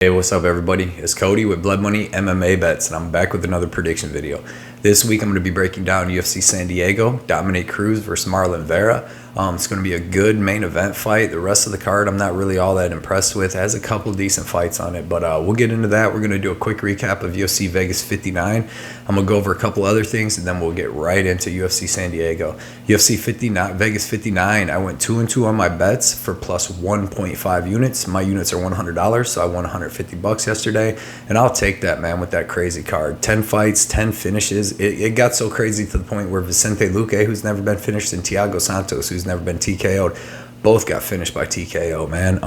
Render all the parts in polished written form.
Hey, what's up everybody? It's Cody with Blood Money MMA Bets, and I'm back with another prediction video. This week I'm going to be breaking down UFC San Diego, Dominic Cruz versus Marlon Vera. It's going to be a good main event fight. The rest of the card I'm not really all that impressed with. It has a couple decent fights on it, but we'll get into that. We're going to do a quick recap of UFC Vegas 59. I'm going to go over a couple other things, and then we'll get right into UFC San Diego. UFC 59, Vegas 59, I went 2-2 on my bets for plus 1.5 units. My units are $100, so I won $150 yesterday, and I'll take that, man, with that crazy card. 10 fights, 10 finishes. It got so crazy to the point where Vicente Luque, who's never been finished, and Thiago Santos, who's never been TKO'd, both got finished by TKO, man,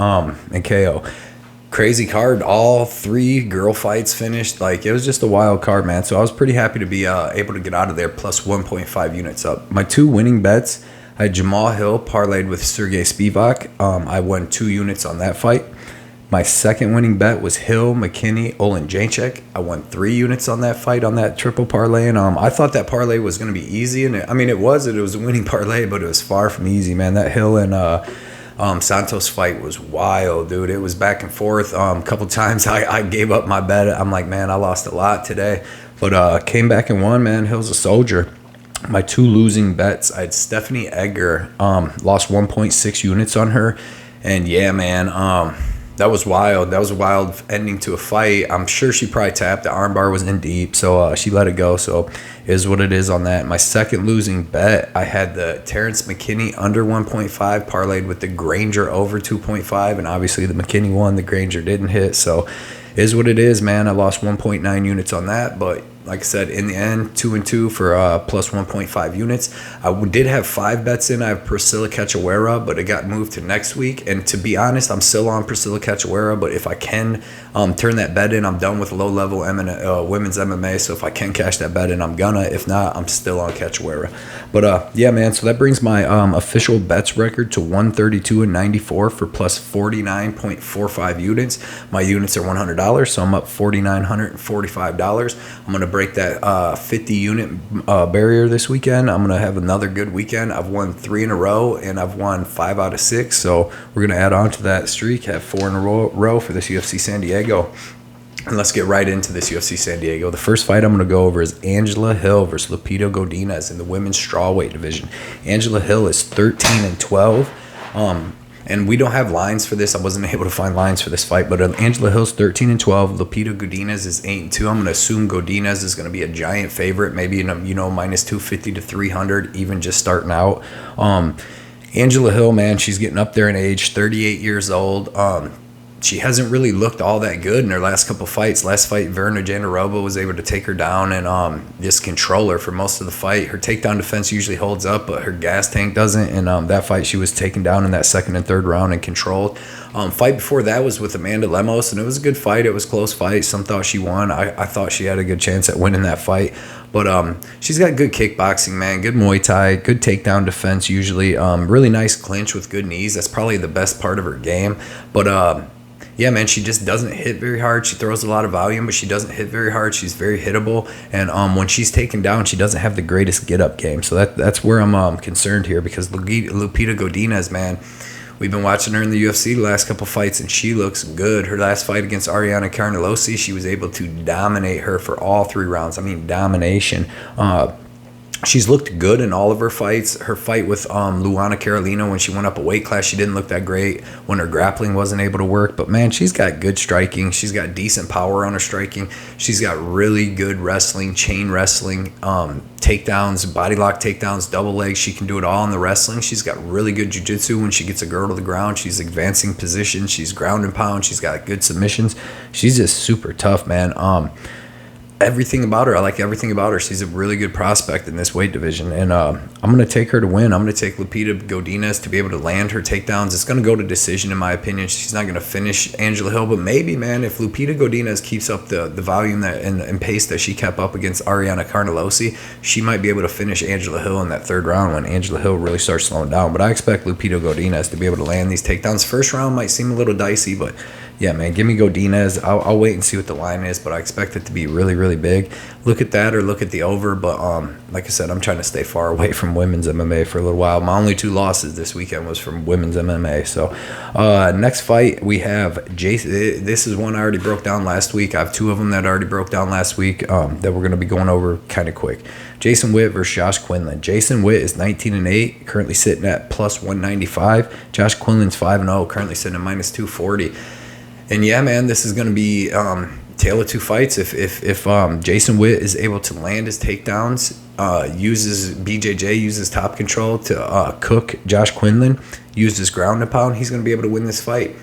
and KO. Crazy card. All three girl fights finished. Like, it was just a wild card, man. So I was pretty happy to be able to get out of there plus 1.5 units up. My two winning bets, I had Jamal Hill parlayed with Sergey Spivak. I won 2 units on that fight. My second winning bet was Hill, McKinney, Oleksiejczuk. I won 3 units on that fight, on that triple parlay, and I thought that parlay was going to be easy, and it was a winning parlay, but it was far from easy, man. That Hill and Santos fight was wild, dude. It was back and forth. A couple times I gave up my bet. I'm like, man, I lost a lot today, but came back and won, man. Hill's a soldier. My 2 losing bets, I had Stephanie Egger, lost 1.6 units on her, and yeah, man, that was wild. That was a wild ending to a fight. I'm sure she probably tapped. The armbar was in deep, so she let it go. So it is what it is on that. My second losing bet, I had the Terrence McKinney under 1.5 parlayed with the Granger over 2.5, and obviously the McKinney won. The Granger didn't hit, so it is what it is, man. I lost 1.9 units on that, but like I said, in the end, 2-2 for plus 1.5 units. I did have 5 bets in. I have Priscila Cachoeira, but it got moved to next week. And to be honest, I'm still on Priscila Cachoeira, but if I can turn that bet in, I'm done with low-level women's MMA. So if I can cash that bet in, I'm gonna. If not, I'm still on Cachoeira. But yeah, man, so that brings my official bets record to 132-94 for plus 49.45 units. My units are $100, so I'm up $4,945. I'm going to break that 50 unit barrier this weekend. I'm going to have another good weekend. I've won 3 in a row, and I've won 5 out of 6. So we're going to add on to that streak, have 4 in a row for this UFC San Diego. And let's get right into this UFC San Diego. The first fight I'm going to go over is Angela Hill versus Lupita Godinez in the women's strawweight division. Angela Hill is 13-12. And we don't have lines for this. I wasn't able to find lines for this fight. But Angela Hill's 13-12. Lupita Godinez is 8-2. I'm going to assume Godinez is going to be a giant favorite. Maybe, minus 250 to 300, even just starting out. Angela Hill, man, she's getting up there in age, 38 years old. She hasn't really looked all that good in her last couple fights. Last fight, Verna Jandaroba was able to take her down and just control her for most of the fight. Her takedown defense usually holds up, but her gas tank doesn't. And that fight, she was taken down in that second and third round and controlled. Fight before that was with Amanda Lemos, and it was a good fight. It was a close fight. Some thought she won. I thought she had a good chance at winning that fight. But she's got good kickboxing, man, good Muay Thai, good takedown defense usually. Really nice clinch with good knees. That's probably the best part of her game. But yeah, man, she just doesn't hit very hard. She throws a lot of volume, but she doesn't hit very hard. She's very hittable. And when she's taken down, she doesn't have the greatest get-up game. So that's where I'm concerned here, because Lupita Godinez, man, we've been watching her in the UFC the last couple fights, and she looks good. Her last fight against Ariane Carnelossi, she was able to dominate her for all 3 rounds. I mean, domination. She's looked good in all of her fights. Her fight with Luana Carolina, when she went up a weight class, she didn't look that great when her grappling wasn't able to work. But, man, she's got good striking. She's got decent power on her striking. She's got really good wrestling, chain wrestling, takedowns, body lock takedowns, double legs. She can do it all in the wrestling. She's got really good jiu-jitsu when she gets a girl to the ground. She's advancing position. She's ground and pound. She's got good submissions. She's just super tough, man. Everything about her, I like everything about her. She's a really good prospect in this weight division, and I'm going to take her to win. I'm going to take Lupita Godinez to be able to land her takedowns. It's going to go to decision, in my opinion. She's not going to finish Angela Hill, but maybe, man, if Lupita Godinez keeps up the volume that and pace that she kept up against Ariane Carnelossi, she might be able to finish Angela Hill in that 3rd round when Angela Hill really starts slowing down. But I expect Lupita Godinez to be able to land these takedowns. First round might seem a little dicey, but Yeah, man, give me Godinez. I'll wait and see what the line is, but I expect it to be really, really big. Look at that or look at the over, but like I said, I'm trying to stay far away from women's MMA for a little while. My only 2 losses this weekend was from women's MMA. So next fight, we have Jason. This is one I already broke down last week. I have 2 of them that I already broke down last week that we're going to be going over kind of quick. Jason Witt versus Josh Quinlan. Jason Witt is 19-8, currently sitting at plus 195. Josh Quinlan's 5-0, currently sitting at minus 240. And yeah, man, this is going to be tale of 2 fights. If Jason Witt is able to land his takedowns, uses top control to cook Josh Quinlan, uses ground and pound, he's going to be able to win this fight.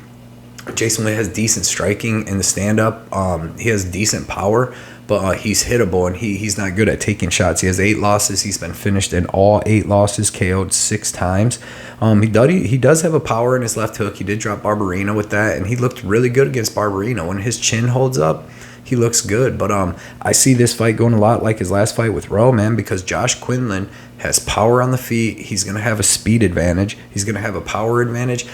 Jason Witt has decent striking in the stand-up. He has decent power, but he's hittable, and he's not good at taking shots. He has 8 losses. He's been finished in all 8 losses, KO'd 6 times. He does have a power in his left hook. He did drop Barberino with that, and he looked really good against Barberino. When his chin holds up, he looks good. But I see this fight going a lot like his last fight with Rowe, man, because Josh Quinlan has power on the feet. He's going to have a speed advantage. He's going to have a power advantage.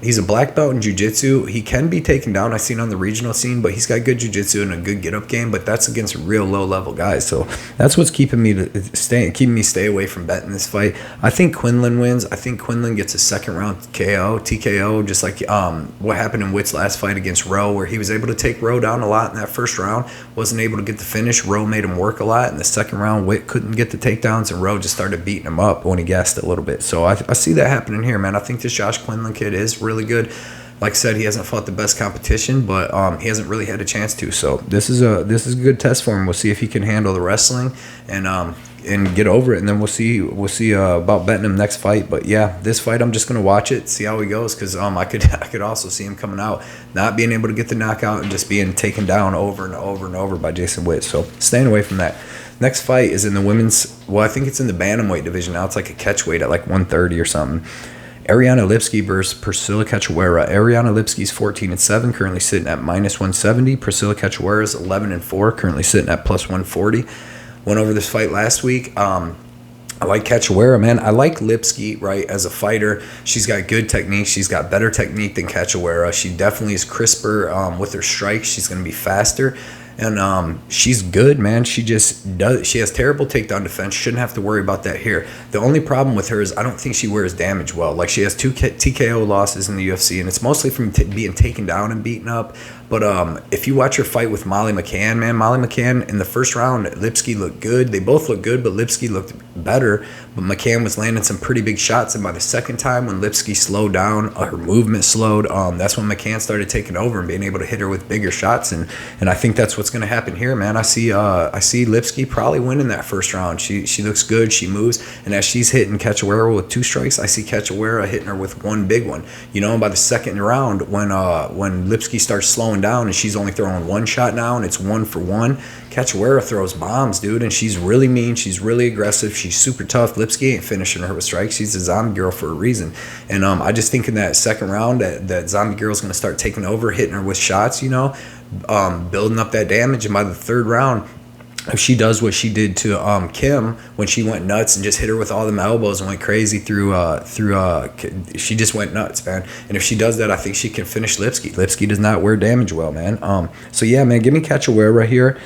He's a black belt in jiu-jitsu. He can be taken down. I've seen on the regional scene, but he's got good jiu-jitsu and a good get-up game, but that's against real low-level guys. So that's what's keeping me stay away from betting this fight. I think Quinlan wins. I think Quinlan gets a second-round TKO, just like what happened in Witt's last fight against Rowe, where he was able to take Rowe down a lot in that first round, wasn't able to get the finish. Rowe made him work a lot. In the second round, Witt couldn't get the takedowns, and Rowe just started beating him up when he gassed a little bit. So I see that happening here, man. I think this Josh Quinlan kid is really good. Like I said, he hasn't fought the best competition, but he hasn't really had a chance to. So this is a good test for him. We'll see if he can handle the wrestling and get over it, and then we'll see about betting him next fight. But yeah, this fight I'm just gonna watch it, see how he goes, because I could also see him coming out not being able to get the knockout and just being taken down over and over and over by Jason Witt. So staying away from that. Next fight is in the women's. Well, I think it's in the bantamweight division now. It's like a catchweight at like 130 or something. Ariane Lipski versus Priscila Cachoeira. Ariane Lipski's 14-7, currently sitting at minus 170. Priscila Cachoeira's 11-4, currently sitting at plus 140. Went over this fight last week. I like Cachoeira, man. I like Lipski, right, as a fighter. She's got good technique. She's got better technique than Cachoeira. She definitely is crisper with her strikes. She's going to be faster. And she's good, man. She has terrible takedown defense. Shouldn't have to worry about that here. The only problem with her is I don't think she wears damage well. Like, she has 2 TKO losses in the UFC, and it's mostly from being taken down and beaten up. But if you watch her fight with Molly McCann, man, Molly McCann in the first round, Lipski looked good. They both looked good, but Lipski looked better. But McCann was landing some pretty big shots, and by the second time when Lipski slowed down, her movement slowed. That's when McCann started taking over and being able to hit her with bigger shots. And I think that's what's going to happen here, man. I see Lipski probably winning that first round. She looks good. She moves, and as she's hitting Cachoeira with 2 strikes, I see Cachoeira hitting her with 1 big one. And by the second round, when Lipski starts slowing down and she's only throwing 1 shot now and it's 1 for 1, Cachoeira throws bombs, dude, and she's really mean. She's really aggressive. She's super tough. Lipski ain't finishing her with strikes. She's a zombie girl for a reason. And I just think in that second round that zombie girl's going to start taking over, hitting her with shots, building up that damage. And by the third round, if she does what she did to Kim when she went nuts and just hit her with all them elbows and went crazy she just went nuts, man. And if she does that, I think she can finish Lipski. Lipski does not wear damage well, man. So yeah, man, give me Cachoeira right here.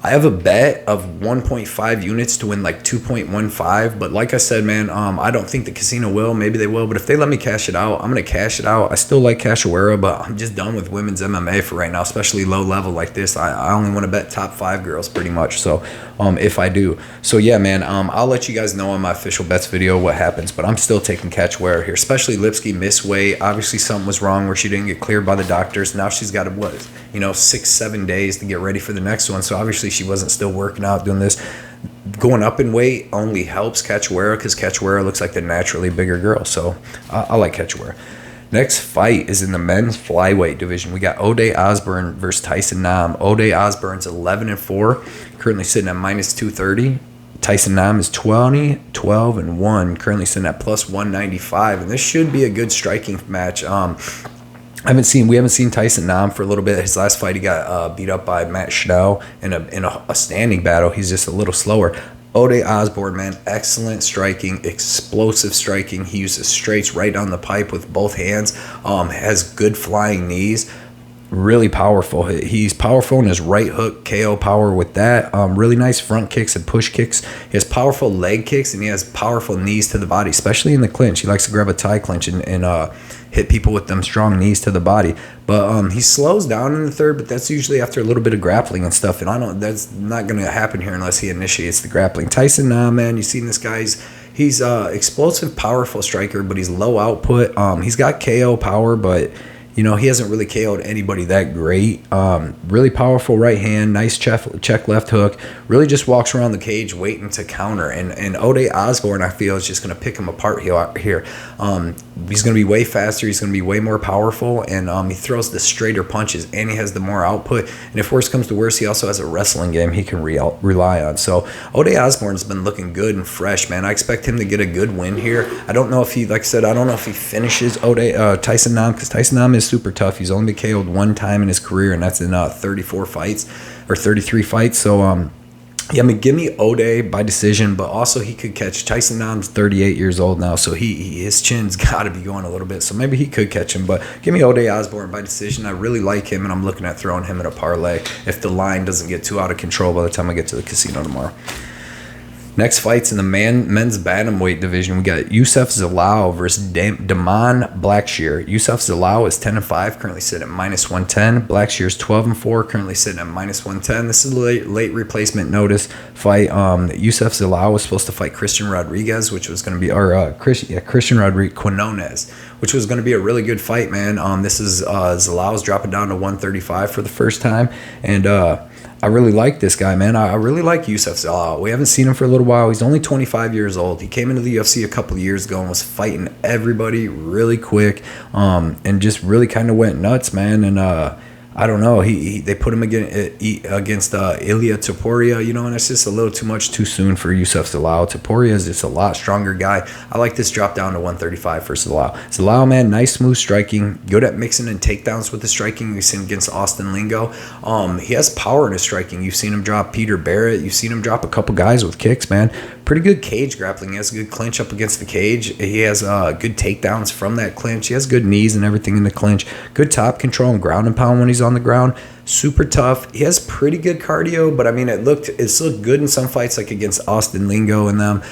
I have a bet of 1.5 units to win like 2.15, but like I said, man, I don't think the casino will. Maybe they will, but if they let me cash it out, I'm going to cash it out. I still like Cachoeira, but I'm just done with women's MMA for right now, especially low level like this. I only want to bet top 5 girls pretty much, so if I do. So yeah, man, I'll let you guys know on my official bets video what happens, but I'm still taking Cachoeira here, especially Lipski missed weight. Obviously something was wrong where she didn't get cleared by the doctors. Now she's got 6-7 days to get ready for the next one, so obviously she wasn't still working out doing this. Going up in weight only helps Cachoeira because Cachoeira looks like the naturally bigger girl, so I like Cachoeira. Next fight is in the men's flyweight division. We got Ode Osborne versus Tyson Nam. Ode Osborne's 11-4, currently sitting at minus 230. Tyson Nam is 12-1, currently sitting at plus 195, and this should be a good striking match. We haven't seen Tyson Nam for a little bit. His last fight, he got beat up by Matt Schnell in a standing battle. He's just a little slower. Ode Osborne, man, excellent striking, explosive striking. He uses straights right down the pipe with both hands. Has good flying knees. Really powerful. He's powerful in his right hook, KO power with that. Really nice front kicks and push kicks. He has powerful leg kicks, and he has powerful knees to the body, especially in the clinch. He likes to grab a tie clinch and hit people with them strong knees to the body. But he slows down in the third, but that's usually after a little bit of grappling and stuff. And that's not going to happen here unless he initiates the grappling. Tyson Nam, man, you've seen this guy. He's explosive, powerful striker, but he's low output. He's got KO power, but he hasn't really KO'd anybody that great. Really powerful right hand, nice check left hook. Really just walks around the cage waiting to counter. And Ode Osborne, I feel, is just going to pick him apart here. He's going to be way faster. He's going to be way more powerful. And he throws the straighter punches, and he has the more output. And if worse comes to worse, he also has a wrestling game he can rely on. So Ode Osborne's been looking good and fresh, man. I expect him to get a good win here. I don't know if he, like I said, I don't know if he finishes Tyson Nam, because Tyson Nam is super tough. He's only been KO'd one time in his career, and that's in 34 fights or 33 fights. So give me Ode by decision, but also he could catch Tyson Nam's 38 years old now, so his chin's got to be going a little bit, so maybe he could catch him. But give me Ode Osborne by decision. I really like him, and I'm looking at throwing him in a parlay if the line doesn't get too out of control by the time I get to the casino tomorrow. Next fight's in the men's bantamweight division. We got Youssef Zalal versus Damon Blackshear. Youssef Zalal is 10-5, currently sitting at -110. Blackshear is 12-4, currently sitting at -110. This is a late replacement notice fight. Youssef Zalal was supposed to fight Christian Rodriguez, which was going to be Christian Rodriguez Quinlan, which was going to be a really good fight, man. This is Zalal's dropping down to 135 for the first time, and I really like this guy, man. I really like Youssef Zalal. We haven't seen him for a little while. He's only 25 years old. He came into the UFC a couple of years ago and was fighting everybody really quick, and just really kind of went nuts, man. And I don't know. They put him against Ilia Topuria, and it's just a little too much too soon for Youssef Zalal. Topuria is just a lot stronger guy. I like this drop down to 135 for Zalal. Zalal, man, nice smooth striking, good at mixing in takedowns with the striking. We've seen against Austin Lingo. He has power in his striking. You've seen him drop Peter Barrett. You've seen him drop a couple guys with kicks, man. Pretty good cage grappling. He has a good clinch up against the cage. He has good takedowns from that clinch. He has good knees and everything in the clinch. Good top control and ground and pound when he's on the ground. Super tough. He has pretty good cardio, but I mean, it's looked good in some fights, like against Austin Lingo and them,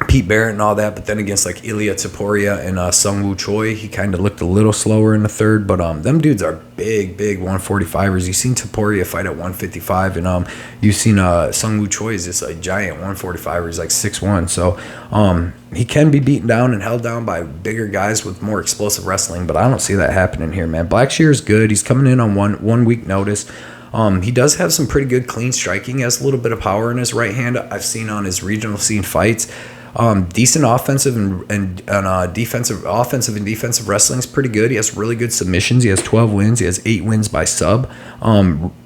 Pete Barrett and all that. But then against like Ilia Topuria and Sung Woo Choi, he kind of looked a little slower in the third. But them dudes are big 145ers. You've seen Topuria fight at 155, and you've seen Sung Woo Choi is just a giant 145er. He's like 6'1". So he can be beaten down and held down by bigger guys with more explosive wrestling, but I don't see that happening here, man. Blackshear is good. He's coming in on one week notice. He does have some pretty good clean striking. He has a little bit of power in his right hand. I've seen on his regional scene fights. Decent offensive and defensive and defensive wrestling is pretty good. He has really good submissions. He has 12 wins. He has 8 wins by sub.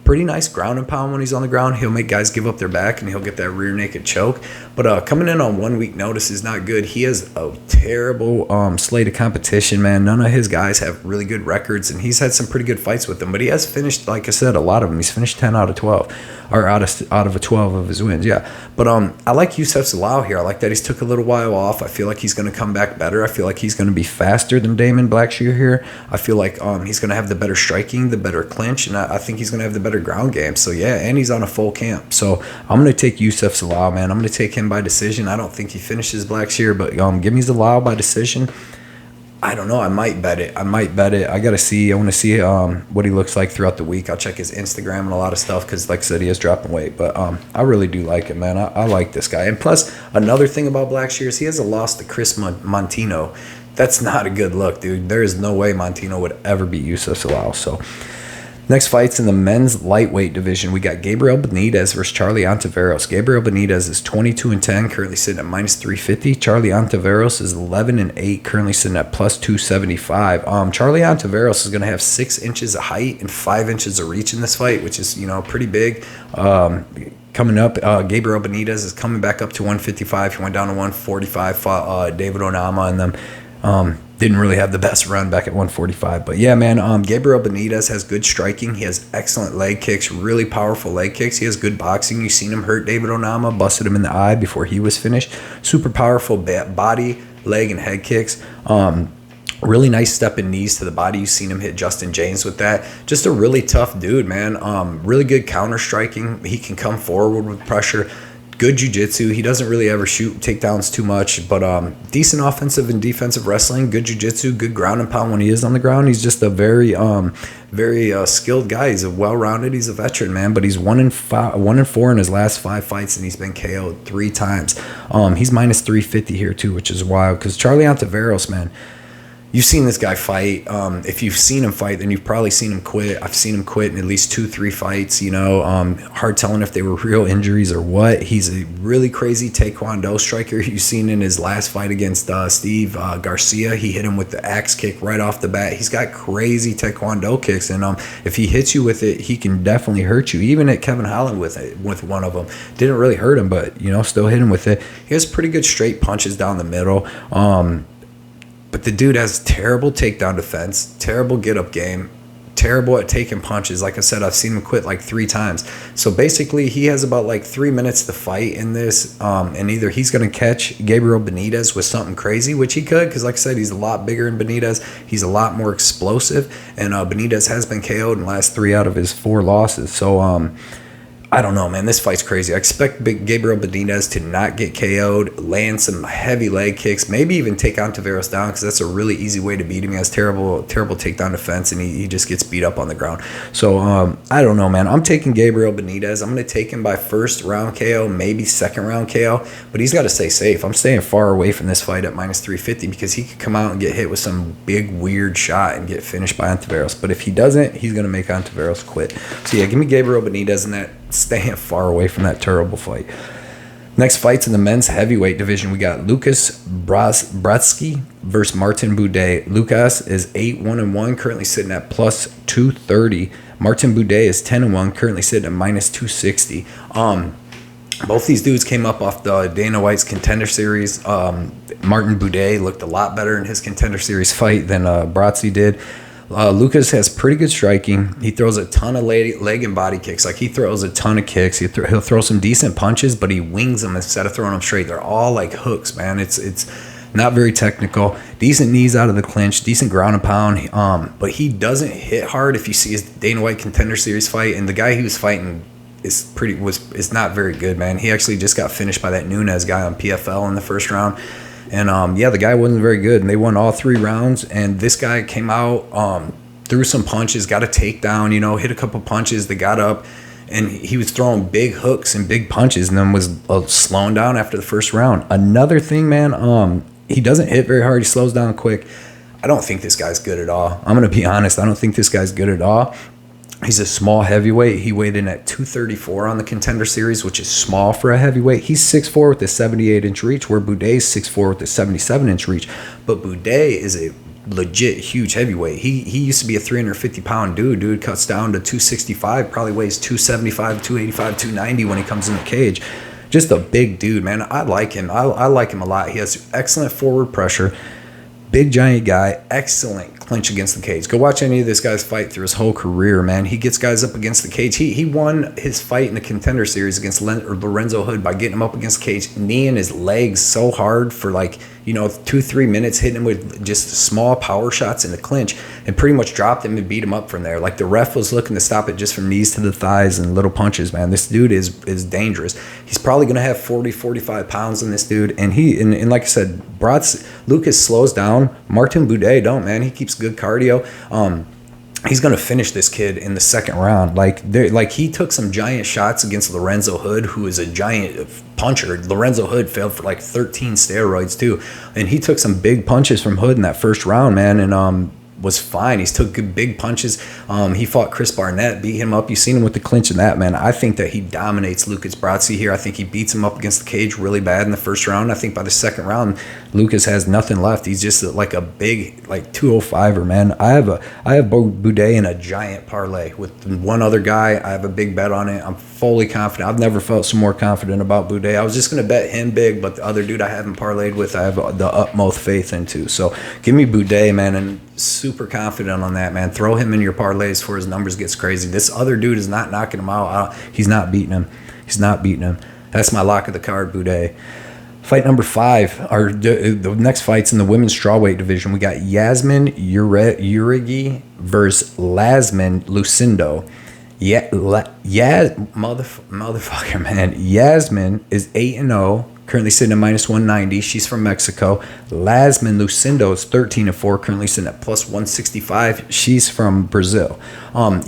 Pretty nice ground and pound when he's on the ground. He'll make guys give up their back, and he'll get that rear naked choke. But coming in on 1 week notice is not good. He has a terrible slate of competition, man. None of his guys have really good records, and he's had some pretty good fights with them. But he has finished, like I said, a lot of them. He's finished 10 out of 12, or out of a 12 of his wins. Yeah. But I like Youssef Zalal here. I like that he's took a little while off. I feel like he's going to come back better. I feel like he's going to be faster than Damon Blackshear here. I feel like he's going to have the better striking, the better clinch, and I think he's going to have the better ground game. So yeah, and he's on a full camp. So I'm going to take Youssef Zalal, man. I'm going to take him by decision. I don't think he finishes Blackshear, but give me Zalal by decision. I don't know. I might bet it. I got to see. I want to see what he looks like throughout the week. I'll check his Instagram and a lot of stuff because, like I said, he is dropping weight. But I really do like him, man. I like this guy. And plus, another thing about Blackshear is he has a loss to Chris Montino. That's not a good look, dude. There is no way Montino would ever beat Youssef Zalal. So next fight's in the men's lightweight division. We got Gabriel Benitez versus Charlie Ontiveros. Gabriel Benitez is 22-10, currently sitting at -350. Charlie Ontiveros is 11-8, currently sitting at +275. Charlie Ontiveros is going to have 6 inches of height and 5 inches of reach in this fight, which is, pretty big. Coming up, Gabriel Benitez is coming back up to 155. He went down to 145, fought David Onama and them. didn't really have the best run back at 145. But yeah, man, Gabriel Benitez has good striking. He has excellent leg kicks, really powerful leg kicks. He has good boxing. You've seen him hurt David Onama, busted him in the eye before he was finished. Super powerful body, leg, and head kicks. Really nice step in knees to the body. You've seen him hit Justin James with that. Just a really tough dude, man. Really good counter striking. He can come forward with pressure. Good jiu-jitsu. He doesn't really ever shoot takedowns too much, but decent offensive and defensive wrestling. Good jiu-jitsu, good ground and pound when he is on the ground. He's just a very skilled guy. He's a well-rounded. He's a veteran, man. But he's 1-4 in his last 5 fights, and he's been KO'd 3 times. He's minus 350 here too, which is wild. Because Charlie Ontiveros, man. You've seen this guy fight. If you've seen him fight, then you've probably seen him quit. I've seen him quit in at least 2-3 fights, hard telling if they were real injuries or what. He's a really crazy taekwondo striker. You've seen in his last fight against Steve Garcia, he hit him with the axe kick right off the bat. He's got crazy taekwondo kicks, and if he hits you with it, he can definitely hurt you. Even at Kevin Holland with one of them. Didn't really hurt him, but, still hit him with it. He has pretty good straight punches down the middle. But the dude has terrible takedown defense, terrible get-up game, terrible at taking punches. Like I said, I've seen him quit like 3 times. So basically, he has about like 3 minutes to fight in this, and either he's going to catch Gabriel Benitez with something crazy, which he could, because like I said, he's a lot bigger than Benitez. He's a lot more explosive, and Benitez has been KO'd in the last 3 out of his 4 losses. So, I don't know, man. This fight's crazy. I expect Gabriel Godinez to not get KO'd, land some heavy leg kicks, maybe even take Ontiveros down, because that's a really easy way to beat him. He has terrible takedown defense, and he just gets beat up on the ground. So, I don't know, man. I'm taking Gabriel Godinez. I'm going to take him by first round KO, maybe second round KO, but he's got to stay safe. I'm staying far away from this fight at minus 350 because he could come out and get hit with some big, weird shot and get finished by Ontiveros. But if he doesn't, he's going to make Ontiveros quit. So, yeah, give me Gabriel Godinez in that. Staying far away from that terrible fight. Next fights in the men's heavyweight division, we got Lukasz Brzeski versus Martin Buday. Lukasz is 8-1-1, currently sitting at plus 230. Martin Buday is 10-1, currently sitting at minus 260. Both these dudes came up off the Dana White's Contender Series. Martin Buday looked a lot better in his Contender Series fight than Brzeski did. Lukasz has pretty good striking. He throws a ton of leg and body kicks. Like, he throws a ton of kicks. He'll throw some decent punches, but he wings them instead of throwing them straight. They're all like hooks, man. It's not very technical. Decent knees out of the clinch. Decent ground and pound. But he doesn't hit hard. If you see his Dana White Contender Series fight, and the guy he was fighting is not very good, man. He actually just got finished by that Nunes guy on PFL in the first round. And, the guy wasn't very good, and they won all 3 rounds, and this guy came out, threw some punches, got a takedown, hit a couple punches, they got up, and he was throwing big hooks and big punches, and then was slowing down after the first round. Another thing, man, he doesn't hit very hard, he slows down quick. I don't think this guy's good at all. I'm going to be honest, I don't think this guy's good at all. He's a small heavyweight. He weighed in at 234 on the Contender Series, which is small for a heavyweight. He's 6'4 with a 78-inch reach, where Buday's 6'4 with a 77-inch reach. But Buday is a legit huge heavyweight. He used to be a 350-pound dude. Dude cuts down to 265, probably weighs 275, 285, 290 when he comes in the cage. Just a big dude, man. I like him. I like him a lot. He has excellent forward pressure. Big, giant guy, excellent clinch against the cage. Go watch any of this guy's fight through his whole career, man. He gets guys up against the cage. He won his fight in the Contender Series against Lorenzo Hood by getting him up against the cage, kneeing his legs so hard for 2-3 minutes, hitting him with just small power shots in the clinch, and pretty much dropped him and beat him up from there. Like, the ref was looking to stop it just from knees to the thighs and little punches, man. This dude is dangerous. He's probably going to have 40-45 pounds in this dude, and like I said, Lukasz slows down. Martin Buday don't, man. He keeps good cardio. He's going to finish this kid in the second round. He took some giant shots against Lorenzo Hood, who is a giant puncher. Lorenzo Hood failed for 13 steroids too, and he took some big punches from Hood in that first round, man. And was fine. He's took good big punches. He fought Chris Barnett, beat him up. You've seen him with the clinch and that, man. I think that he dominates Lukasz Brzeski here. I think he beats him up against the cage really bad in the first round. I think by the second round, Lukasz has nothing left. He's just like a big, like 205er, man. I have Buday in a giant parlay with one other guy. I have a big bet on it. I'm fully confident. I've never felt so more confident about Buday. I was just going to bet him big, but the other dude I haven't parlayed with, I have the utmost faith into. So give me Buday, man, and super confident on that, man. Throw him in your parlays before his numbers gets crazy. This other dude is not knocking him out. He's not beating him. He's not beating him. That's my lock of the card, Buday. Fight number 5, the next fight's in the women's strawweight division. We got Yasmin Jauregui versus Lasmin Lucindo. Motherfucker, man. Yasmin is 8-0, currently sitting at -190. She's from Mexico. Lasmin Lucindo is 13-4, currently sitting at +165. She's from Brazil.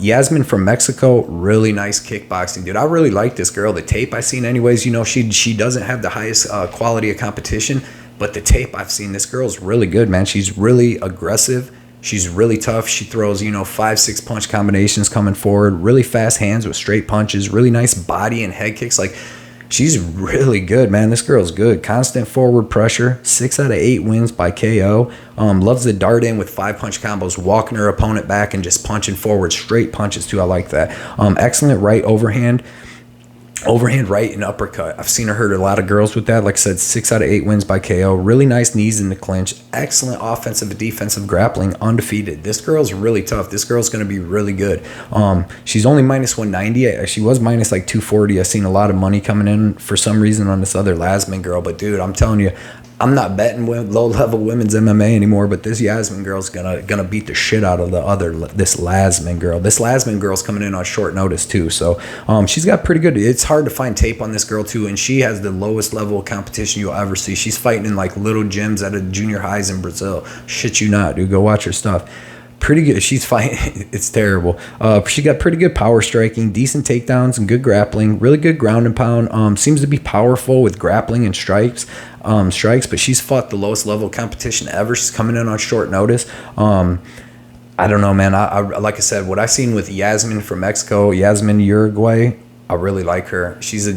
Yasmin from Mexico, really nice kickboxing, dude. I really like this girl. The tape I seen, anyways, you know, she doesn't have the highest quality of competition, but the tape I've seen, this girl's really good, man. She's really aggressive. She's really tough. She throws, 5-6 punch combinations coming forward. Really fast hands with straight punches. Really nice body and head kicks. Like, she's really good, man. This girl's good. Constant forward pressure. 6 out of 8 wins by KO. Loves to dart in with 5-punch combos, walking her opponent back and just punching forward. Straight punches, too. I like that. Excellent right overhand. Overhand right and uppercut. I've seen her hurt a lot of girls with that. Like I said, 6 out of 8 wins by KO. Really nice knees in the clinch. Excellent offensive and defensive grappling. Undefeated. This girl's really tough. This girl's going to be really good. She's only -190. She was minus like 240. I've seen a lot of money coming in for some reason on this other Lasmin girl. But, dude, I'm telling you, I'm not betting with low-level women's MMA anymore, but this Yasmin girl's gonna beat the shit out of this Lasmin girl. This Lasmin girl's coming in on short notice too, so she's got pretty good. It's hard to find tape on this girl too, and she has the lowest level of competition you'll ever see. She's fighting in like little gyms at a junior highs in Brazil. Shit you not, dude. Go watch her stuff. Pretty good. She's fighting. It's terrible. She got pretty good power striking, decent takedowns, and good grappling. Really good ground and pound. Seems to be powerful with grappling and strikes. But she's fought the lowest level of competition ever. She's coming in on short notice. I don't know, man. I like I said, what I've seen with Yasmin from Mexico, Yasmin Uruguay, I really like her. She's a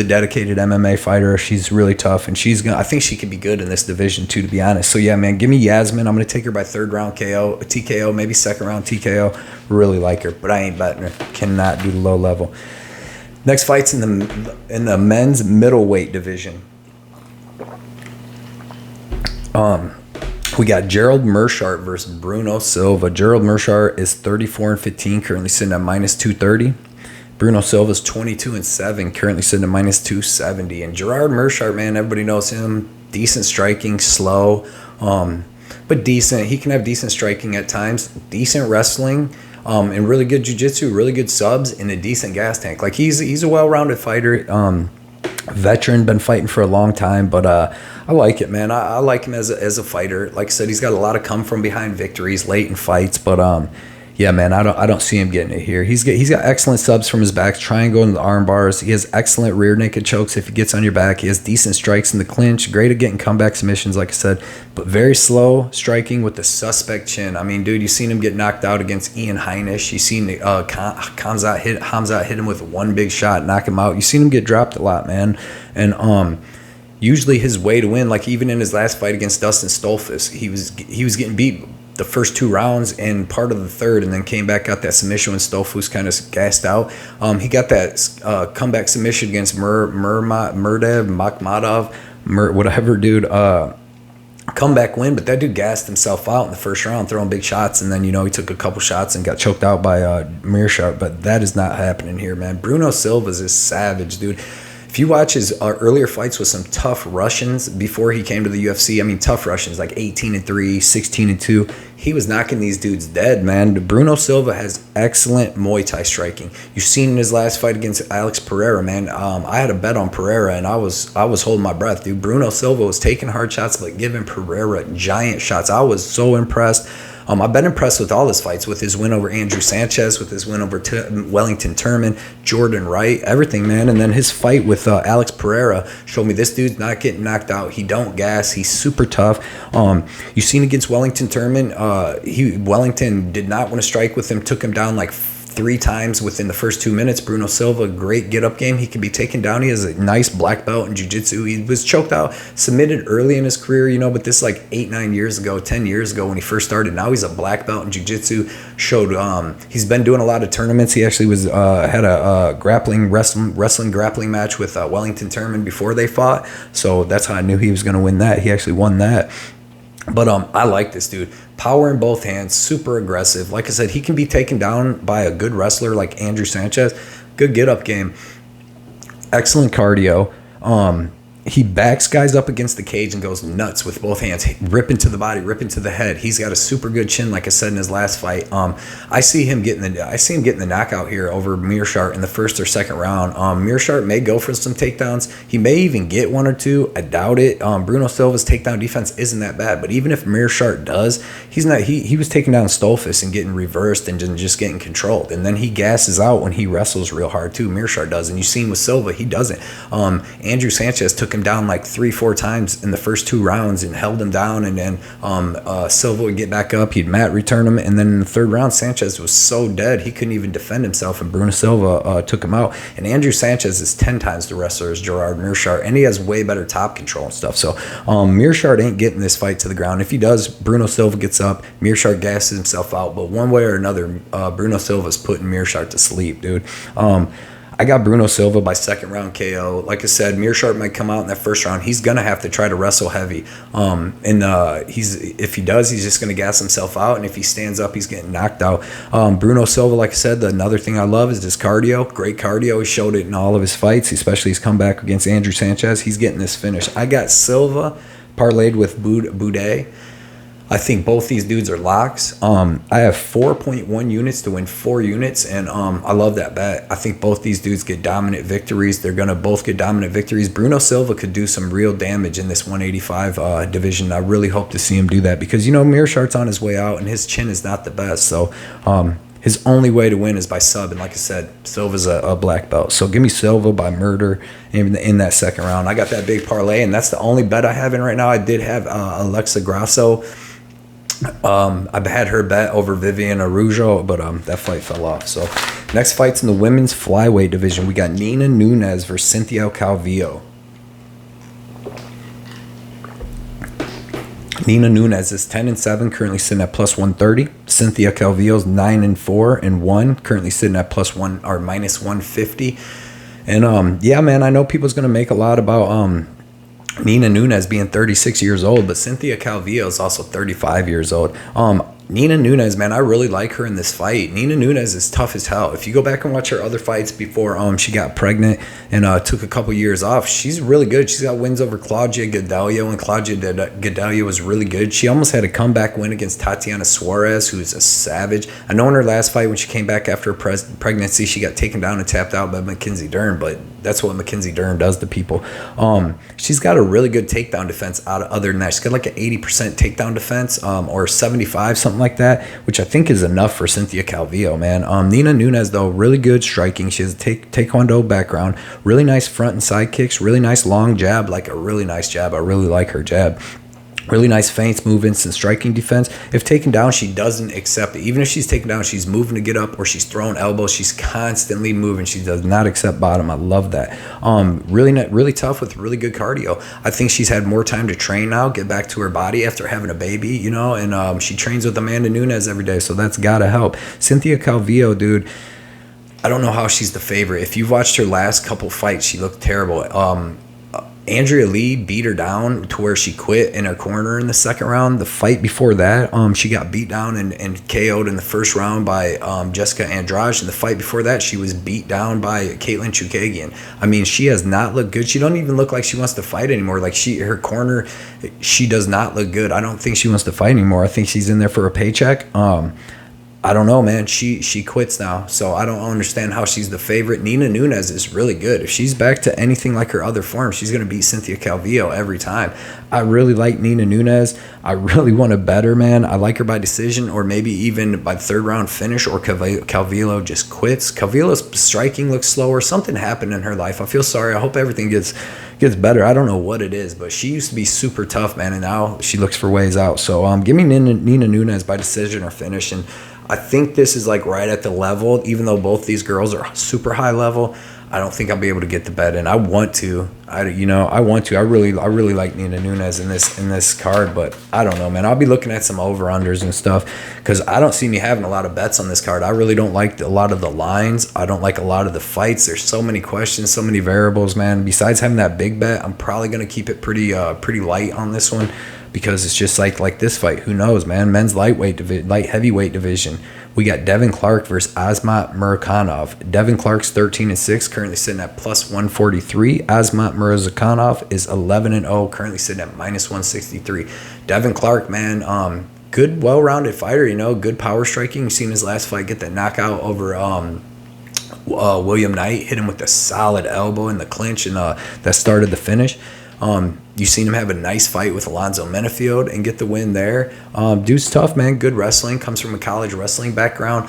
dedicated MMA fighter. She's really tough, and I think she could be good in this division too, to be honest. So yeah, man, give me Yasmin. I'm gonna take her by 3rd round KO, TKO, maybe 2nd round TKO. Really like her, but I ain't betting her. Cannot do the low level. Next fight's in the men's middleweight division. We got Gerald Meerschaert versus Bruno Silva. Gerald Meerschaert is 34-15, currently sitting at -230. Bruno Silva's 22-7, currently sitting at -270. And Gerard Meerschaert, man, everybody knows him. Decent striking, slow, but decent. He can have decent striking at times, decent wrestling, and really good jiu-jitsu, really good subs, and a decent gas tank. Like, he's a well-rounded fighter. Veteran, been fighting for a long time, but I like it, man. I like him as a fighter. Like I said, he's got a lot of come from behind victories late in fights, but yeah, man, I don't see him getting it here. He's got excellent subs from his back, triangle and the arm bars. He has excellent rear naked chokes if he gets on your back. He has decent strikes in the clinch, great at getting comeback submissions, like I said, but very slow striking with the suspect chin. I mean, dude, you've seen him get knocked out against Ian Heinisch. You've seen Hamzat hit him with one big shot, knock him out. You've seen him get dropped a lot, man, and usually his way to win, like even in his last fight against Dustin Stolfus, he was getting beat the first 2 rounds and part of the 3rd, and then came back, got that submission when Stolfus kind of gassed out. He got that comeback submission against Murdev Makhmadov, whatever, dude. Comeback win, but that dude gassed himself out in the first round, throwing big shots, and then he took a couple shots and got choked out by Meerschaert. But that is not happening here, man. Bruno Silva's is savage, dude. If you watch his earlier fights with some tough Russians before he came to the UFC, I mean, tough Russians, like 18-3, 16-2, he was knocking these dudes dead, man. Bruno Silva has excellent Muay Thai striking. You've seen in his last fight against Alex Pereira, man. I had a bet on Pereira, and I was holding my breath, dude. Bruno Silva was taking hard shots, but giving Pereira giant shots. I was so impressed. I've been impressed with all his fights, with his win over Andrew Sanchez, with his win over Wellington Turman, Jordan Wright, everything, man. And then his fight with Alex Pereira showed me this dude's not getting knocked out. He don't gas. He's super tough. You seen against Wellington Turman, Wellington did not want to strike with him, took him down like 3 times within the first 2 minutes. Bruno Silva, great get-up game. He can be taken down. He has a nice black belt in jiu-jitsu. He was choked out, submitted early in his career, but this like 8-9 years ago, 10 years ago when he first started. Now he's a black belt in jiu-jitsu. He's been doing a lot of tournaments. He actually was had a wrestling grappling match with Wellington Turman before they fought. So that's how I knew he was going to win that. He actually won that. But I like this dude. Power in both hands, super aggressive. Like I said, he can be taken down by a good wrestler like Andrew Sanchez. Good get-up game. Excellent cardio. He backs guys up against the cage and goes nuts with both hands. Rip into the body, rip into the head. He's got a super good chin, like I said in his last fight. I see him getting the knockout here over Meerschaert in the first or second round. Meerschaert may go for some takedowns. He may even get 1 or 2. I doubt it. Bruno Silva's takedown defense isn't that bad, but even if Meerschaert does, he's not. He was taking down Stolfus and getting reversed and just getting controlled, and then he gasses out when he wrestles real hard too. Meerschaert does, and you've seen with Silva, he doesn't. Andrew Sanchez took him down like 3-4 times in the first 2 rounds and held him down, and then Silva would get back up, he'd mat return him, and then in the 3rd round Sanchez was so dead he couldn't even defend himself, and Bruno Silva took him out. And Andrew Sanchez is 10 times the wrestler as Gerard Meerschaert, and he has way better top control and stuff. So Meerschaert ain't getting this fight to the ground. If he does, Bruno Silva gets up, Meerschaert gasses himself out, but one way or another Bruno Silva's putting Meerschaert to sleep, dude. I got Bruno Silva by 2nd round KO. Like I said, Meerschaert might come out in that 1st round. He's gonna have to try to wrestle heavy. If he does, he's just gonna gas himself out. And if he stands up, he's getting knocked out. Bruno Silva, like I said, another thing I love is his cardio. Great cardio. He showed it in all of his fights, especially his comeback against Andrew Sanchez. He's getting this finish. I got Silva parlayed with Buday. I think both these dudes are locks. I have 4.1 units to win 4 units, and I love that bet. I think both these dudes get dominant victories. They're going to both get dominant victories. Bruno Silva could do some real damage in this 185 division. I really hope to see him do that because, Meerschaert's on his way out, and his chin is not the best. So his only way to win is by sub, and like I said, Silva's a black belt. So give me Silva by murder in that 2nd round. I got that big parlay, and that's the only bet I have in right now. I did have Alexa Grasso. I had her bet over Vivian Araujo, but that fight fell off. So next fight's in the women's flyweight division. We got Nina Nunes versus Cynthia Calvillo. Nina Nunes is 10-7, currently sitting at plus 130. Cynthia Calvillo's 9-4-1, currently sitting at plus one or minus 150. And yeah, man, I know people's gonna make a lot about Nina Nunes being 36 years old, but Cynthia Calvillo is also 35 years old. Nina Nunes, man, I really like her in this fight. Nina Nunes is tough as hell. If you go back and watch her other fights before she got pregnant and took a couple years off, she's really good. She's got wins over Claudia Gadelha, and Claudia Gadelha was really good. She almost had a comeback win against Tatiana Suarez, who's a savage. I know in her last fight when she came back after her pregnancy, she got taken down and tapped out by Mackenzie Dern, but that's what Mackenzie Dern does to people. She's got a really good takedown defense other than that. She's got like an 80% takedown defense or 75, something like that, which I think is enough for Cynthia Calvillo, man. Nina Nunes, though, really good striking. She has a taekwondo background, really nice front and side kicks, really nice long jab, like a really nice jab. I really like her jab. Really nice feints, movements, and striking defense. If taken down, she doesn't accept it. Even if she's taken down, she's moving to get up or she's throwing elbows. She's constantly moving. She does not accept bottom. I love that. Really tough with really good cardio. I think she's had more time to train now, get back to her body after having a baby, and she trains with Amanda Nunes every day, so that's got to help. Cynthia Calvillo, dude, I don't know how she's the favorite. If you've watched her last couple fights, she looked terrible. Andrea Lee beat her down to where she quit in her corner in the 2nd round. The fight before that, she got beat down and KO'd in the 1st round by Jessica Andrade. And the fight before that, she was beat down by Caitlin Chukagian. I mean, she has not looked good. She don't even look like she wants to fight anymore. Like her corner, she does not look good. I don't think she wants to fight anymore. I think she's in there for a paycheck. I don't know, man. She quits now, so I don't understand how she's the favorite. Nina Nunes is really good. If she's back to anything like her other form, she's going to beat Cynthia Calvillo every time. I really like Nina Nunes. I really want to bet her, man. I like her by decision or maybe even by third round finish, or Calvillo just quits. Calvillo's striking looks slower. Something happened in her life. I feel sorry. I hope everything gets better. I don't know what it is, but she used to be super tough, man, and now she looks for ways out. So give me Nina Nunes by decision or finish. And I think this is like right at the level, even though both these girls are super high level. I don't think I'll be able to get the bet in. I want to. I really like Nina Nunes in this card, but I don't know, man. I'll be looking at some over-unders and stuff because I don't see me having a lot of bets on this card. I really don't like a lot of the lines. I don't like a lot of the fights. There's so many questions, so many variables, man. Besides having that big bet, I'm probably going to keep it pretty light on this one because it's just like this fight. Who knows, man? Men's light heavyweight division. We got Devin Clark versus Azmat Murakhanov. Devin Clark's 13-6, currently sitting at plus 143. Azmat Murakhanov is 11-0, currently sitting at minus 163. Devin Clark, man, good, well-rounded fighter. Good power striking. You seen his last fight get that knockout over William Knight. Hit him with a solid elbow in the clinch, and that started the finish. You've seen him have a nice fight with Alonzo Menafield and get the win there. Dude's tough, man. Good wrestling. Comes from a college wrestling background.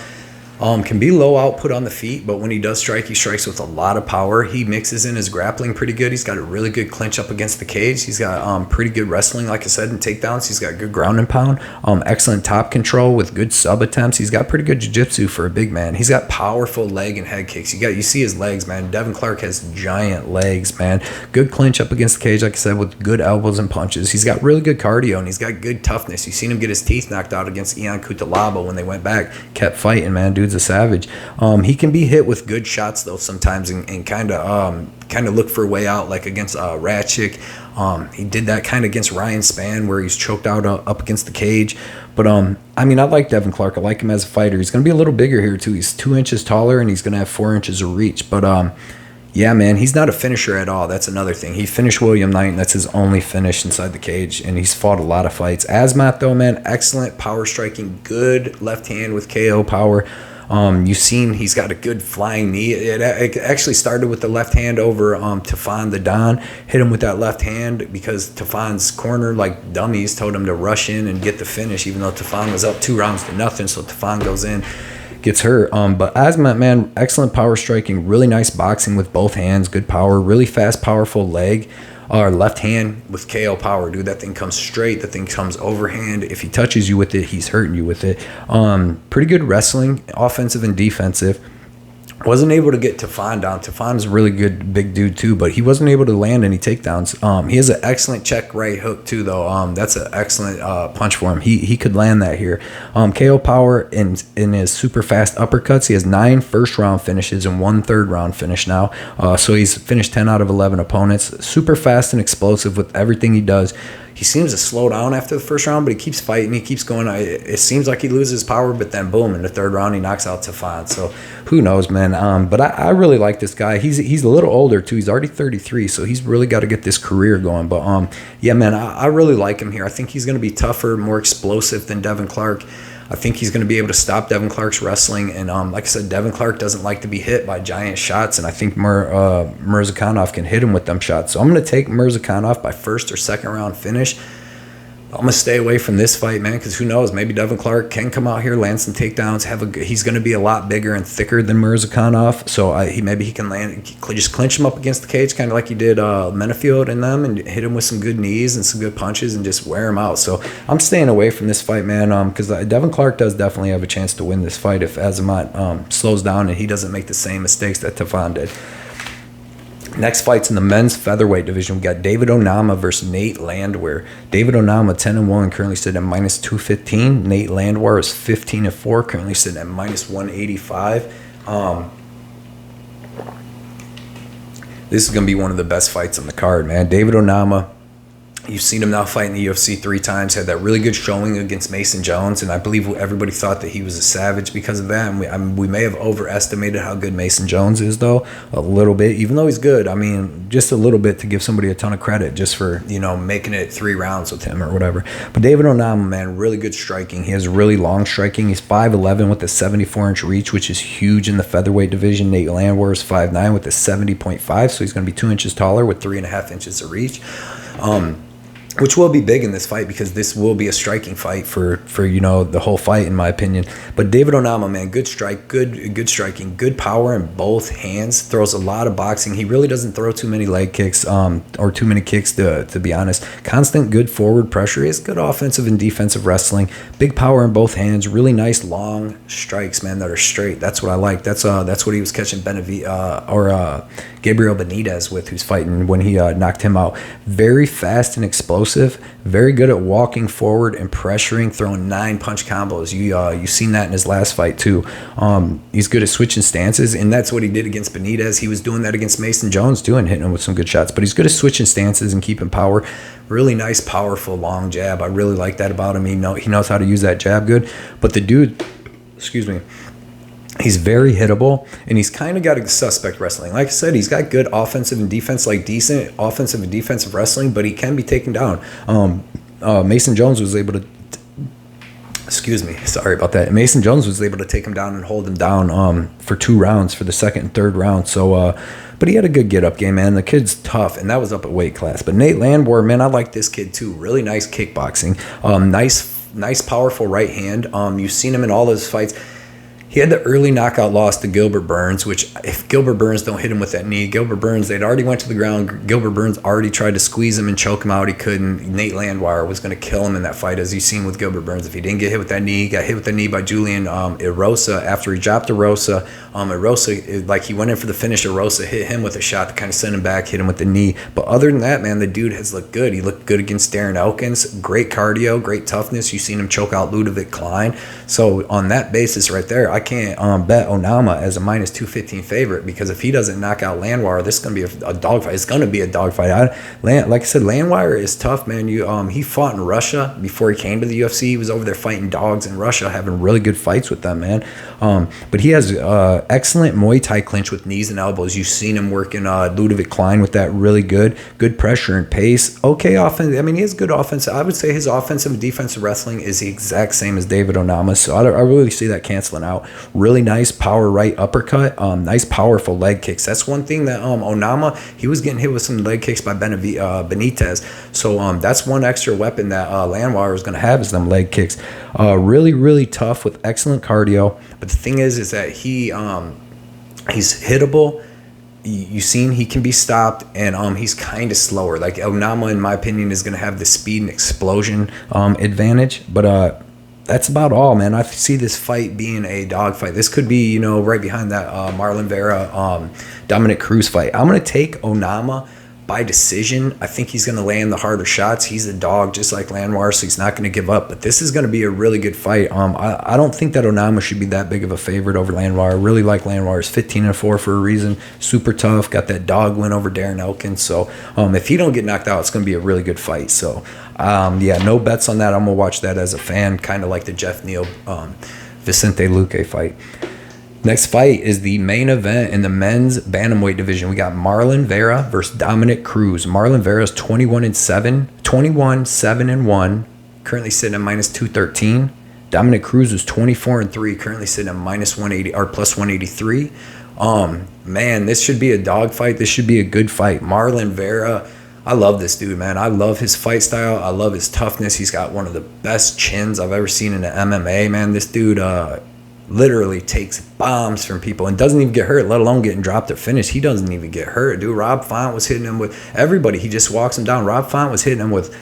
Can be low output on the feet, but when he does strike, he strikes with a lot of power. He mixes in his grappling pretty good. He's got a really good clinch up against the cage. He's got pretty good wrestling, like I said, in takedowns. He's got good ground and pound. Excellent top control with good sub attempts. He's got pretty good jiu-jitsu for a big man. He's got powerful leg and head kicks. You see his legs, man. Devin Clark has giant legs, man. Good clinch up against the cage, like I said, with good elbows and punches. He's got really good cardio, and he's got good toughness. You've seen him get his teeth knocked out against Ian Cutelaba when they went back. Kept fighting, man. Dude's a savage. He can be hit with good shots though sometimes, and kind of look for a way out, like against Ratchik. He did that kind of against Ryan Spann where he's choked out up against the cage. But I like Devin Clark. I like him as a fighter. He's going to be a little bigger here too. He's 2 inches taller and he's going to have 4 inches of reach. But yeah, man, he's not a finisher at all. That's another thing. He finished William Knight, and that's his only finish inside the cage, and he's fought a lot of fights. Azmat, though, man, excellent power striking, good left hand with KO power. You've seen he's got a good flying knee. It actually started with the left hand over Tafan the Don. Hit him with that left hand because Tafan's corner, like dummies, told him to rush in and get the finish, even though Tafan was up 2-0. So Tafan goes in, gets hurt. But Azmat, man, excellent power striking, really nice boxing with both hands, good power, really fast, powerful leg. Or left hand with KO power, dude. That thing comes straight. That thing comes overhand. If he touches you with it, he's hurting you with it. Pretty good wrestling, offensive and defensive. Wasn't able to get Tafan down. Tafan's a really good big dude too, but he wasn't able to land any takedowns. He has an excellent check right hook too, though. That's an excellent punch for him. He could land that here. KO power in his super fast uppercuts. He has 9 first-round finishes and 1 third-round finish now. So he's finished 10 out of 11 opponents. Super fast and explosive with everything he does. He seems to slow down after the first round, but he keeps fighting. He keeps going. It seems like he loses power, but then boom, in the third round, he knocks out Tafan. So who knows, man? But I really like this guy. He's a little older, too. He's already 33, so he's really got to get this career going. But, yeah, man, I really like him here. I think he's going to be tougher, more explosive than Devin Clark. I think he's going to be able to stop Devin Clark's wrestling. And like I said, Devin Clark doesn't like to be hit by giant shots. And I think Murakhanov can hit him with them shots. So I'm going to take Murakhanov by first or second round finish. I'm going to stay away from this fight, man, because who knows? Maybe Devin Clark can come out here, land some takedowns. He's going to be a lot bigger and thicker than Murakhanov, so maybe he can just clinch him up against the cage, kind of like he did Menafield and them, and hit him with some good knees and some good punches and just wear him out. So I'm staying away from this fight, man, because Devin Clark does definitely have a chance to win this fight if Azmat slows down and he doesn't make the same mistakes that Tafan did. Next fight's in the men's featherweight division. We got David Onama versus Nate Landwehr. David Onama 10-1, currently sitting at minus 215. Nate Landwehr is 15-4, currently sitting at minus 185. This is going to be one of the best fights on the card, man. David Onama, You've seen him now fight in the UFC 3 times, had that really good showing against Mason Jones, and I believe everybody thought that he was a savage because of that. And we may have overestimated how good Mason Jones is, though, a little bit, even though he's good. I mean, just a little bit to give somebody a ton of credit just for, making it 3 rounds with him or whatever. But David Onama, man, really good striking. He has really long striking. He's 5'11" with a 74-inch reach, which is huge in the featherweight division. Nate Landwehr is 5'9" with a 70.5, so he's going to be 2 inches taller with 3.5 inches of reach. Which will be big in this fight because this will be a striking fight for the whole fight, in my opinion. But David Onama, man, good strike, good striking, good power in both hands. Throws a lot of boxing. He really doesn't throw too many leg kicks or too many kicks, to be honest. Constant good forward pressure. He has good offensive and defensive wrestling. Big power in both hands. Really nice long strikes, man, that are straight. That's what I like. That's what he was catching Gabriel Benitez with, who's fighting when he knocked him out. Very fast and explosive. Very good at walking forward and pressuring, throwing 9 punch combos. You've seen that in his last fight too. He's good at switching stances, and that's what he did against Benitez. He was doing that against Mason Jones too, and hitting him with some good shots. But he's good at switching stances and keeping power. Really nice, powerful, long jab. I really like that about him. He knows how to use that jab good. But the dude, he's very hittable, and he's kind of got a suspect wrestling. Like I said, he's got good offensive and defense, like decent offensive and defensive wrestling, but he can be taken down. Mason Jones was able to sorry about that. Mason Jones was able to take him down and hold him down for 2 rounds, for the second and third round. So, but he had a good get-up game, man. The kid's tough, and that was up at weight class. But Nate Landwehr, man, I like this kid too. Really nice kickboxing. Nice, powerful right hand. You've seen him in all his fights. He had the early knockout loss to Gilbert Burns, which if Gilbert Burns don't hit him with that knee, Gilbert Burns, they'd already went to the ground. Gilbert Burns already tried to squeeze him and choke him out. He couldn't. Nate Landwehr was going to kill him in that fight, as you've seen with Gilbert Burns. If he didn't get hit with that knee, he got hit with the knee by Julian Erosa after he dropped Erosa. Erosa, like he went in for the finish. Erosa hit him with a shot to kind of send him back, hit him with the knee. But other than that, man, the dude has looked good. He looked good against Darren Elkins. Great cardio, great toughness. You've seen him choke out Ludovic Klein. So on that basis right there, I can't bet Onama as a minus 215 favorite, because if he doesn't knock out Landwehr, this is going to be a dogfight. It's going to be a dogfight. Like I said, Landwehr is tough, man. He fought in Russia before he came to the UFC. He was over there fighting dogs in Russia, having really good fights with them, man. But he has excellent Muay Thai clinch with knees and elbows. You've seen him working Ludovic Klein with that really good pressure and pace. Okay offense. I mean, he has good offense. I would say his offensive and defensive wrestling is the exact same as David Onama. So I really see that canceling out. Really nice power right uppercut. Nice powerful leg kicks. That's one thing that Onama, he was getting hit with some leg kicks by Benitez. So that's one extra weapon that Landwehr is going to have, is them leg kicks. Really, really tough with excellent cardio. But the thing is that he's hittable. You've seen he can be stopped, and he's kind of slower. Like Onama, in my opinion, is going to have the speed and explosion advantage. But that's about all, man. I see this fight being a dogfight. This could be, right behind that Marlon Vera, Dominic Cruz fight. I'm going to take Onama by decision. I think he's going to land the harder shots. He's a dog just like Landwehr, so he's not going to give up. But this is going to be a really good fight. I don't think that Onama should be that big of a favorite over Landwehr. I really like Landwehr. He's 15-4 for a reason. Super tough. Got that dog win over Darren Elkins. So if he don't get knocked out, it's going to be a really good fight. So no bets on that. I'm going to watch that as a fan, kind of like the Jeff Neal Vicente Luque fight. Next fight is the main event in the men's bantamweight division. We got Marlon Vera versus Dominic Cruz. Marlon Vera is 21-7-1, currently sitting at minus 213. Dominic Cruz is 24-3, currently sitting at minus 180 or plus 183. Man, this should be a dogfight. This should be a good fight. Marlon Vera, I love this dude, man. I love his fight style. I love his toughness. He's got one of the best chins I've ever seen in the MMA, man. This dude literally takes bombs from people and doesn't even get hurt, let alone getting dropped or finished. He doesn't even get hurt, dude. Rob Font was hitting him with everybody. He just walks him down. Rob Font was hitting him with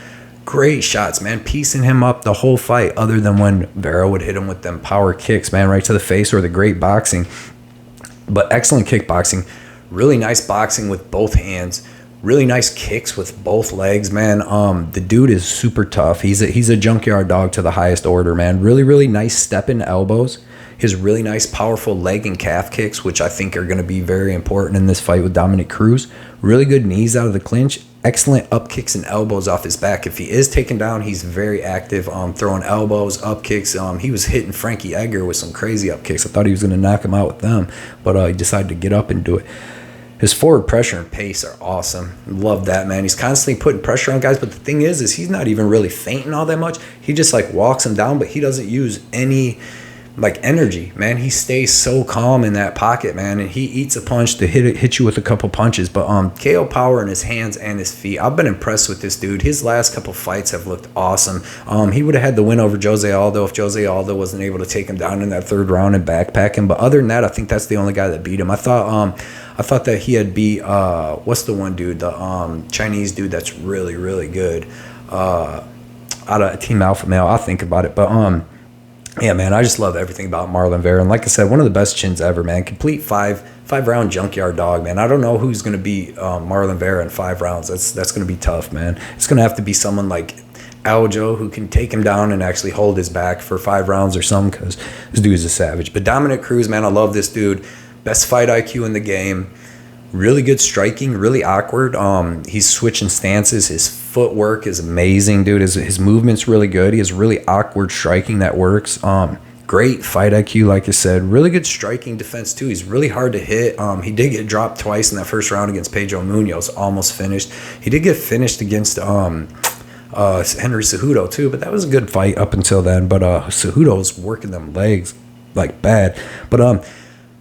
great shots, man, piecing him up the whole fight, other than when Vera would hit him with them power kicks, man, right to the face, or the great boxing. But excellent kickboxing. Really nice boxing with both hands. Really nice kicks with both legs, man. The dude is super tough. He's a junkyard dog to the highest order, man. Really, really nice step-in elbows. His really nice, powerful leg and calf kicks, which I think are going to be very important in this fight with Dominic Cruz. Really good knees out of the clinch. excellent up kicks and elbows off his back. If he is taken down, he's very active, throwing elbows, up kicks. He was hitting Frankie Edgar with some crazy up kicks. I thought he was going to knock him out with them, but he decided to get up and do it. His forward pressure and pace are awesome. Love that, man. He's constantly putting pressure on guys, but the thing is he's not even really feinting all that much. He just like walks them down, but he doesn't use any like energy, man. He stays so calm in that pocket, man, and he eats a punch to hit you with a couple punches. But KO power in his hands and his feet. I've been impressed with this dude. His last couple fights have looked awesome. He would have had the win over Jose Aldo if Jose Aldo wasn't able to take him down in that third round and backpack him. But other than that, I think that's the only guy that beat him. I thought that he had beat what's the one dude, the Chinese dude that's really, really good out of Team Alpha Male. I'll think about it. But yeah, man, I just love everything about Marlon Vera. And like I said, one of the best chins ever, man. Complete five-round junkyard dog, man. I don't know who's going to beat Marlon Vera in 5 rounds. That's going to be tough, man. It's going to have to be someone like Aljo who can take him down and actually hold his back for 5 rounds or something, because this dude is a savage. But Dominic Cruz, man, I love this dude. Best fight IQ in the game. Really good striking, really awkward. He's switching stances. His footwork is amazing, dude. His movement's really good. He has really awkward striking that works. Great fight IQ, like I said. Really good striking defense, too. He's really hard to hit. He did get dropped twice in that first round against Pedro Munoz. Almost finished. He did get finished against Henry Cejudo, too. But that was a good fight up until then. But Cejudo's working them legs like bad. But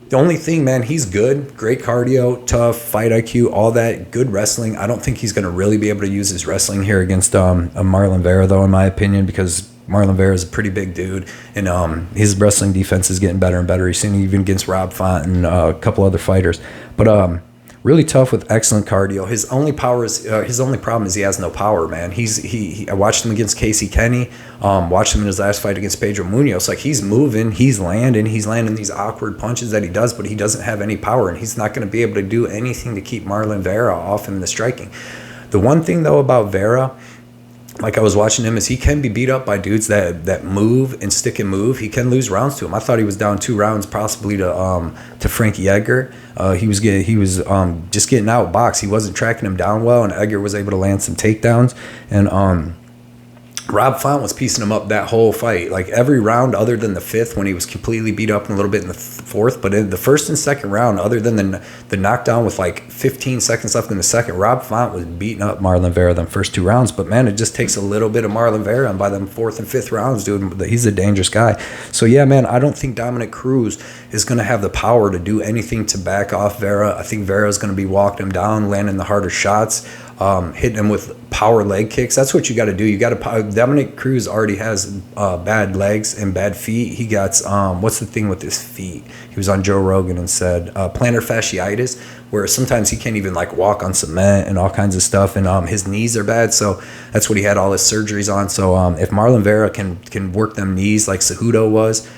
the only thing, man, he's good. Great cardio, tough, fight IQ, all that. Good wrestling. I don't think he's going to really be able to use his wrestling here against a Marlon Vera, though, in my opinion, because Marlon Vera is a pretty big dude, and his wrestling defense is getting better and better. He's seen even against Rob Font and a couple other fighters. But really tough with excellent cardio. His only problem is he has no power, man. I watched him against Casey Kenny. Watched him in his last fight against Pedro Munoz. Like, he's moving, he's landing these awkward punches that he does, but he doesn't have any power, and he's not going to be able to do anything to keep Marlon Vera off him in the striking. The one thing though about Vera, like I was watching him, is he can be beat up by dudes that move and stick and move. He can lose rounds to him. I thought he was down 2 rounds possibly to Frankie Edgar. He was just getting outboxed. He wasn't tracking him down well, and Edgar was able to land some takedowns. And Rob Font was piecing him up that whole fight, like every round other than the 5th when he was completely beat up and a little bit in the 4th. But in the 1st and 2nd round, other than the knockdown with like 15 seconds left in the 2nd, Rob Font was beating up Marlon Vera them first 2 rounds. But man, it just takes a little bit of Marlon Vera, and by them 4th and 5th rounds, dude, he's a dangerous guy. So yeah, man, I don't think Dominic Cruz is going to have the power to do anything to back off Vera. I think Vera is going to be walking him down, landing the harder shots, hitting him with power leg kicks. That's what you got to do. You got to. Dominic Cruz already has bad legs and bad feet. He got what's the thing with his feet? He was on Joe Rogan and said plantar fasciitis, where sometimes he can't even like walk on cement and all kinds of stuff. And his knees are bad, so that's what he had all his surgeries on. So if Marlon Vera can work them knees like Cejudo was,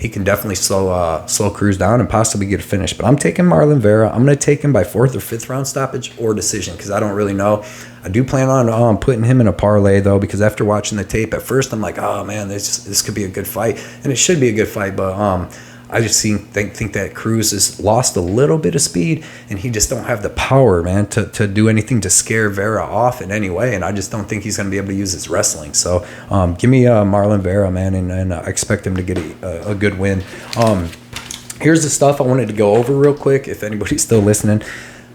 he can definitely slow Cruz down and possibly get a finish. But I'm taking Marlon Vera. I'm going to take him by 4th or 5th round stoppage or decision, because I don't really know. I do plan on putting him in a parlay, though, because after watching the tape, at first I'm like, oh, man, this could be a good fight. And it should be a good fight, but I just think that Cruz has lost a little bit of speed, and he just don't have the power, man, to do anything to scare Vera off in any way. And I just don't think he's going to be able to use his wrestling. So give me Marlon Vera, man, and I expect him to get a good win. Here's the stuff I wanted to go over real quick, if anybody's still listening.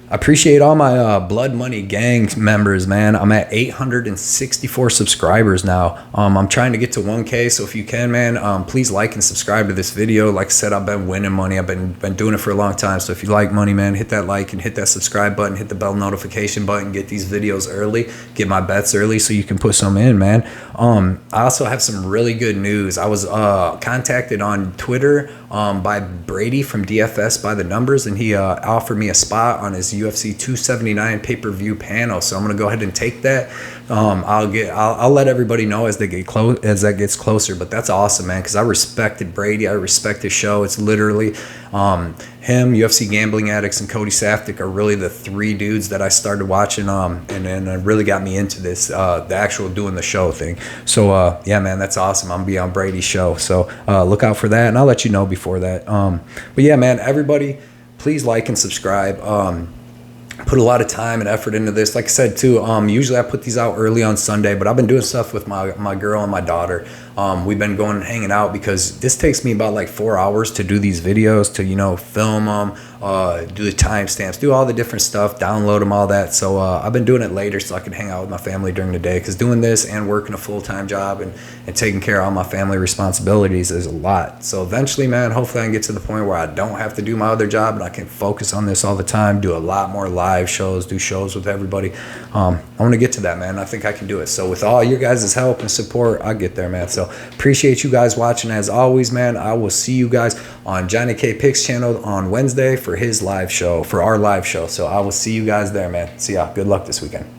I appreciate all my Blood Money Gang members, man. I'm at 864 subscribers now. I'm trying to get to 1K, so if you can, man, please like and subscribe to this video. Like I said, I've been winning money. I've been doing it for a long time, so if you like money, man, hit that like and hit that subscribe button, hit the bell notification button, get these videos early, get my bets early so you can put some in, man. I also have some really good news. I was contacted on Twitter by Brady from DFS by the Numbers, and he offered me a spot on his UFC 279 pay-per-view panel. So I'm gonna go ahead and take that. I'll let everybody know as that gets closer. But that's awesome, man, because I respected Brady. I respect his show. It's literally him, UFC Gambling Addicts, and Cody Safdie are really the 3 dudes that I started watching, and really got me into this, the actual doing the show thing. So yeah, man, that's awesome. I'm gonna be on Brady's show, so look out for that, and I'll let you know before that. But yeah, man, everybody, please like and subscribe. put a lot of time and effort into this. Like I said too, usually I put these out early on Sunday, but I've been doing stuff with my girl and my daughter. We've been going and hanging out because this takes me about like 4 hours to do these videos, to, you know, film them, do the timestamps, do all the different stuff, download them, all that. So I've been doing it later so I can hang out with my family during the day, because doing this and working a full-time job and taking care of all my family responsibilities is a lot. So eventually, man, hopefully I can get to the point where I don't have to do my other job and I can focus on this all the time, do a lot more live shows, do shows with everybody. I want to get to that, man. I think I can do it. So with all your guys' help and support, I'll get there, man. So appreciate you guys watching as always, man. I will see you guys on Johnny K Picks channel on Wednesday for his live show, for our live show. So I will see you guys there, man. See ya. Good luck this weekend.